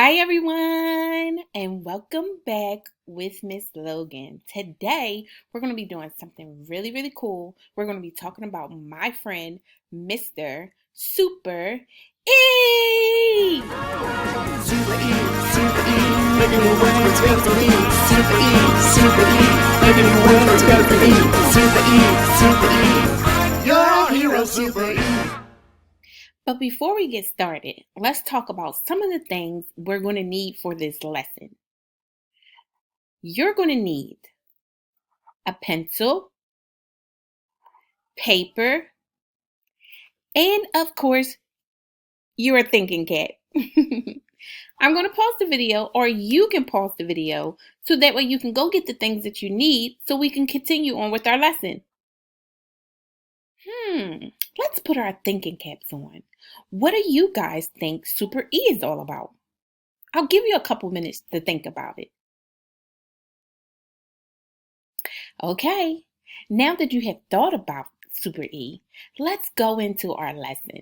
Hi everyone, and welcome back with Miss Logan. Today, we're going to be doing something really cool. We're going to be talking about my friend, Mr. Super E! Super E, making the world better for me. Super E, making the world better for me. Super E, you're our hero, Super E. But before we get started, let's talk about some of the things we're going to need for this lesson. You're going to need a pencil, paper, and of course, your thinking cap. I'm going to pause the video, or you can pause the video, so that way you can go get the things that you need so we can continue on with our lesson. Let's put our thinking caps on. What do you guys think Super E is all about? I'll give you a couple minutes to think about it. Okay, now that you have thought about Super E, let's go into our lesson.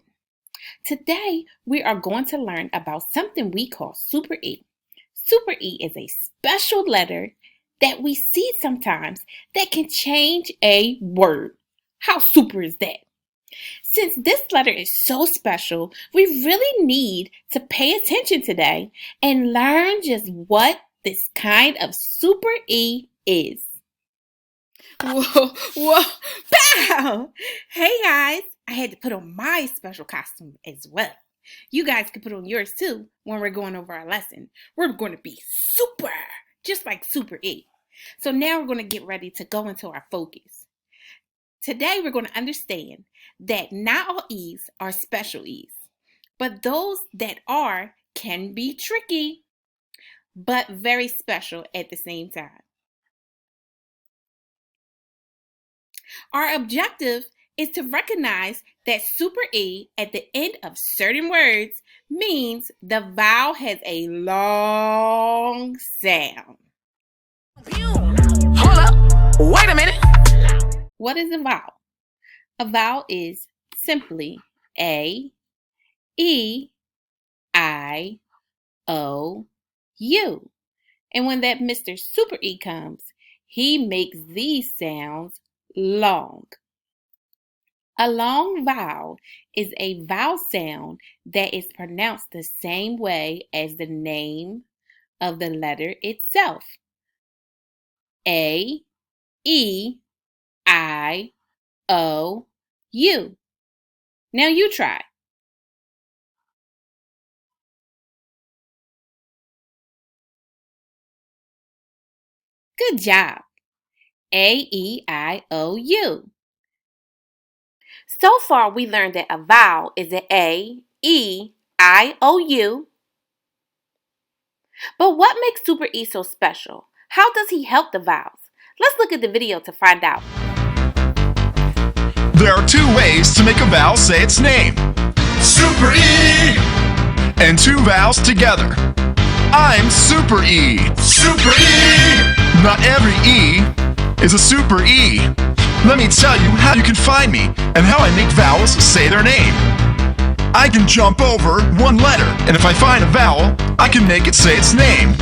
Today, we are going to learn about something we call Super E. Super E is a special letter that we see sometimes that can change a word. How super is that? Since this letter is so special, we really need to pay attention today and learn just what this kind of Super E is. Whoa, pow! Hey guys, I had to put on my special costume as well. You guys can put on yours too when we're going over our lesson. We're going to be super, just like Super E. So now we're going to get ready to go into our focus. Today we're going to understand that not all E's are special E's, but those that are can be tricky, but very special at the same time. Our objective is to recognize that Super E at the end of certain words means the vowel has a long sound. Hold up, wait a minute. What is a vowel? A vowel is simply A, E, I, O, U. And when that Mr. Super E comes, he makes these sounds long. A long vowel is a vowel sound that is pronounced the same way as the name of the letter itself. A, E, I, O, U. Now you try. Good job. A, E, I, O, U. So far, we learned that a vowel is an A, E, I, O, U. But what makes Super E so special? How does he help the vowels? Let's look at the video to find out. There are two ways to make a vowel say its name. Super E! And two vowels together. I'm Super E. Super E! Not every E is a Super E. Let me tell you how you can find me and how I make vowels say their name. I can jump over one letter, and if I find a vowel, I can make it say its name.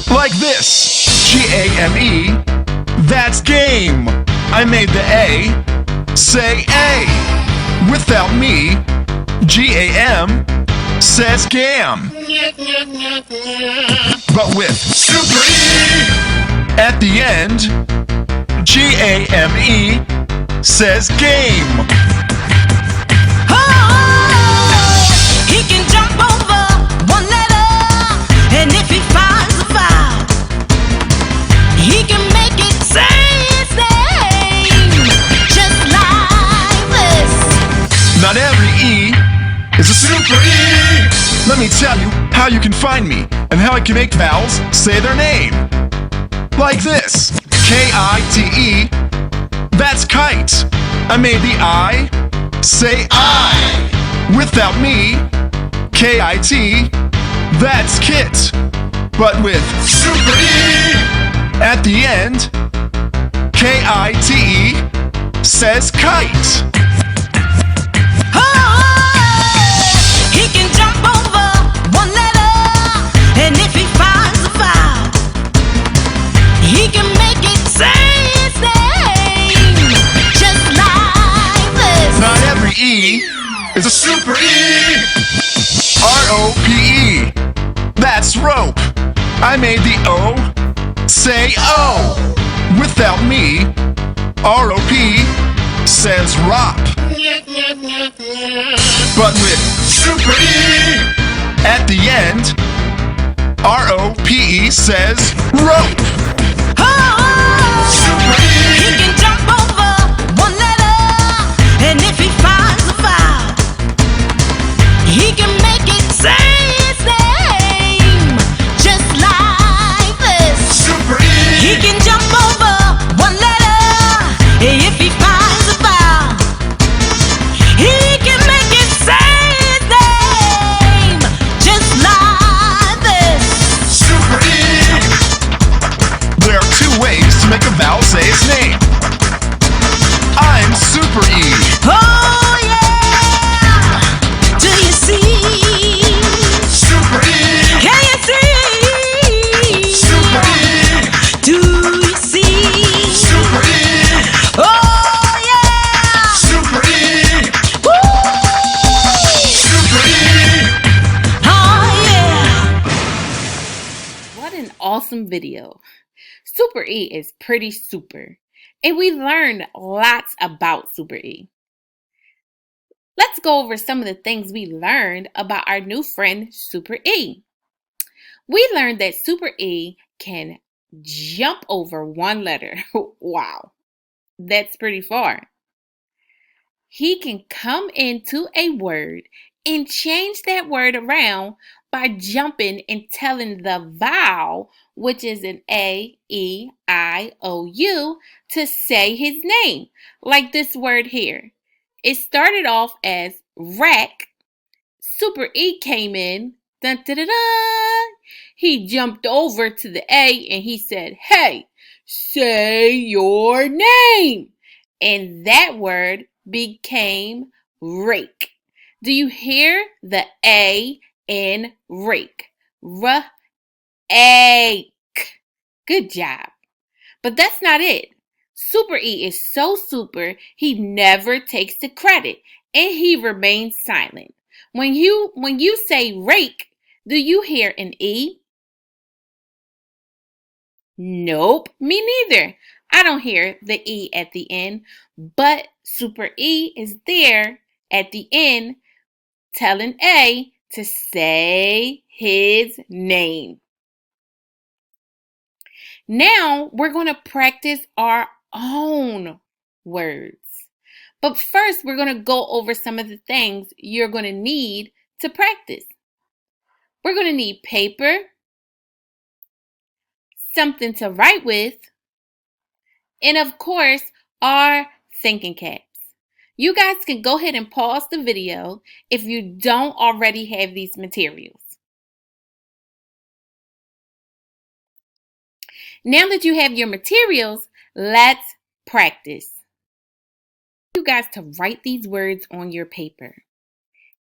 Like this. G-A-M-E. That's game. I made the A say A. Without me, G-A-M says gam. But with Super E at the end, G-A-M-E says game. Oh, he can jump over one letter, and if he finds a vowel, he can make it say its name, just like this. Not every E is a Super E. Let me tell you how you can find me and how I can make vowels say their name. Like this. K-I-T-E. That's kite. I made the I say I. Without me, K-I-T. That's kit. But with Super E at the end, K-I-T-E says kite. Oh, he can jump over one letter, and is a super E. R-O-P-E. That's rope. I made the O say O. Without me, R-O-P says rop. But with super E at the end, R-O-P-E says rope. Super E. He can jump over one letter, and if he finds a vowel, he can make it say his name, just like this. Super E. He can jump over one letter, if he finds a vowel, he can make it say his name, just like this. Super E. There are two ways to make a vowel say its name. I'm Super E. Oh yeah, do you see? Super E. Can you see? Super E. Do you see? Super E. Oh yeah! Super E. Woo! Super E. Oh yeah! What an awesome video. Super E is pretty super, and we learned lots about Super E. Let's go over some of the things we learned about our new friend Super E. We learned that Super E can jump over one letter. Wow, that's pretty far. He can come into a word and change that word around by jumping and telling the vowel, which is an A, E, I, O, U, to say his name, like this word here. It started off as rack. Super E came in. Dun, dun, dun, dun. He jumped over to the A and he said, "Hey, say your name." And that word became rake. Do you hear the A in rake? R-A-K. Good job. But that's not it. Super E is so super, he never takes the credit and he remains silent. When you say rake, do you hear an E? Nope, me neither. I don't hear the E at the end, but Super E is there at the end telling A to say his name. Now we're going to practice our own words. But first, we're going to go over some of the things you're going to need to practice. We're going to need paper, something to write with, and of course, our thinking caps. You guys can go ahead and pause the video if you don't already have these materials. Now that you have your materials, let's practice. You guys to write these words on your paper.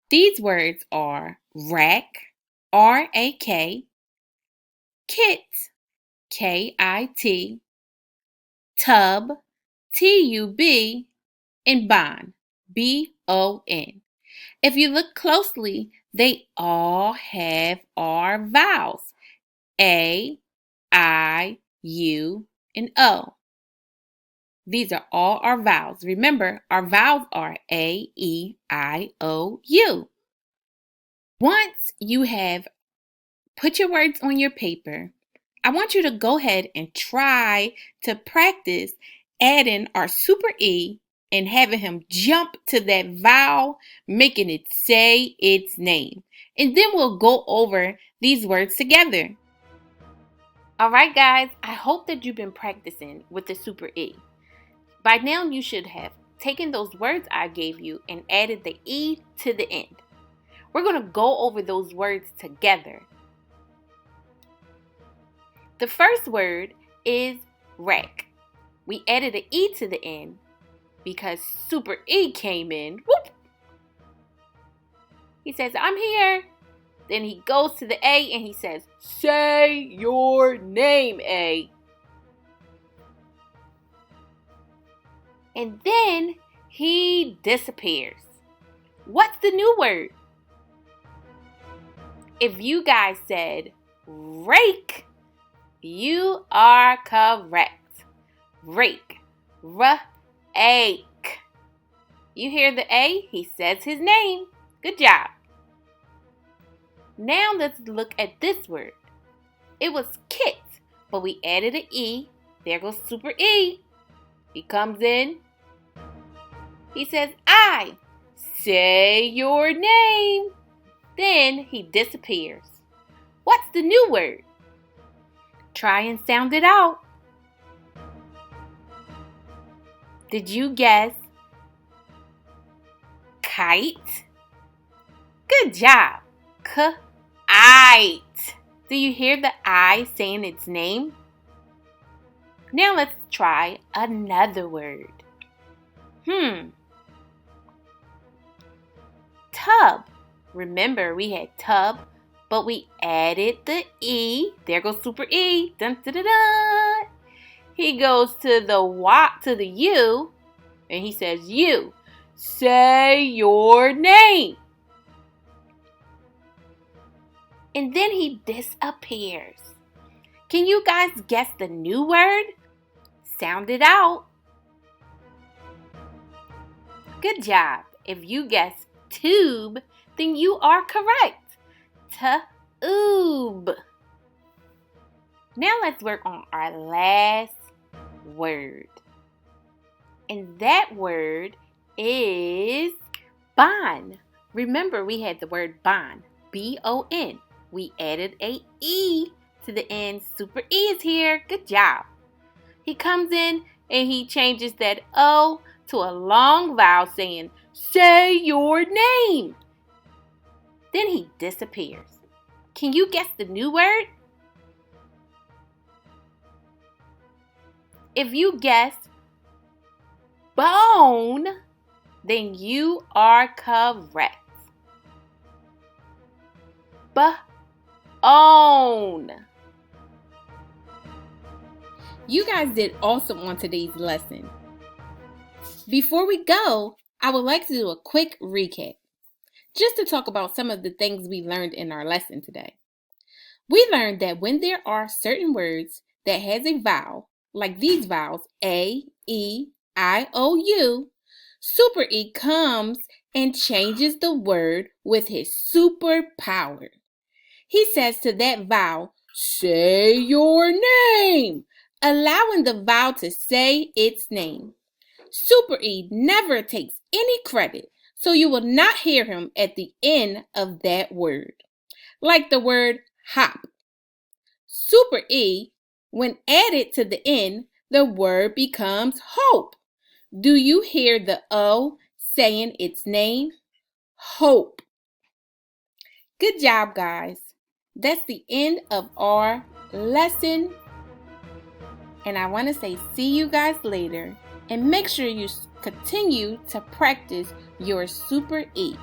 These words are rack, R-A-K, kit, K-I-T, tub, T-U-B, and bond, B-O-N. If you look closely, they all have our vowels, A, I, U, and O. These are all our vowels. Remember, our vowels are A, E, I, O, U. Once you have put your words on your paper, I want you to go ahead and try to practice adding our Super E and having him jump to that vowel, making it say its name. And then we'll go over these words together. All right, guys, I hope that you've been practicing with the Super E. By now, you should have taken those words I gave you and added the E to the end. We're going to go over those words together. The first word is rack. We added an E to the end because Super E came in. Whoop! He says, "I'm here." Then he goes to the A and he says, "Say your name, A." And then he disappears. What's the new word? If you guys said rake, you are correct. Rake. R-A-K. You hear the A? He says his name. Good job. Now let's look at this word. It was kit, but we added an E. There goes Super E. He comes in. He says, I. Say your name. Then he disappears. What's the new word? Try and sound it out. Did you guess kite? Good job. Kite. Do you hear the I saying its name? Now let's try another word. Tub. Remember we had tub, but we added the E. There goes Super E. Dun, dun, dun, dun. He goes to the U, and he says, you. Say your name. And then he disappears. Can you guys guess the new word? Sound it out. Good job. If you guess tube, then you are correct. Tube. Now let's work on our last word. And that word is bon. Remember we had the word bon. B-O-N. We added a E to the end. Super E is here. Good job. He comes in and he changes that O to a long vowel saying, say your name. Then he disappears. Can you guess the new word? If you guess bone, then you are correct. Bone. You guys did awesome on today's lesson. Before we go, I would like to do a quick recap, just to talk about some of the things we learned in our lesson today. We learned that when there are certain words that has a vowel, like these vowels, A, E, I, O, U, Super E comes and changes the word with his superpower. He says to that vowel, say your name, allowing the vowel to say its name. Super E never takes any credit, so you will not hear him at the end of that word. Like the word hop. Super E, when added to the end, the word becomes hope. Do you hear the O saying its name? Hope. Good job, guys. That's the end of our lesson. And I want to say see you guys later. And make sure you continue to practice your Super E.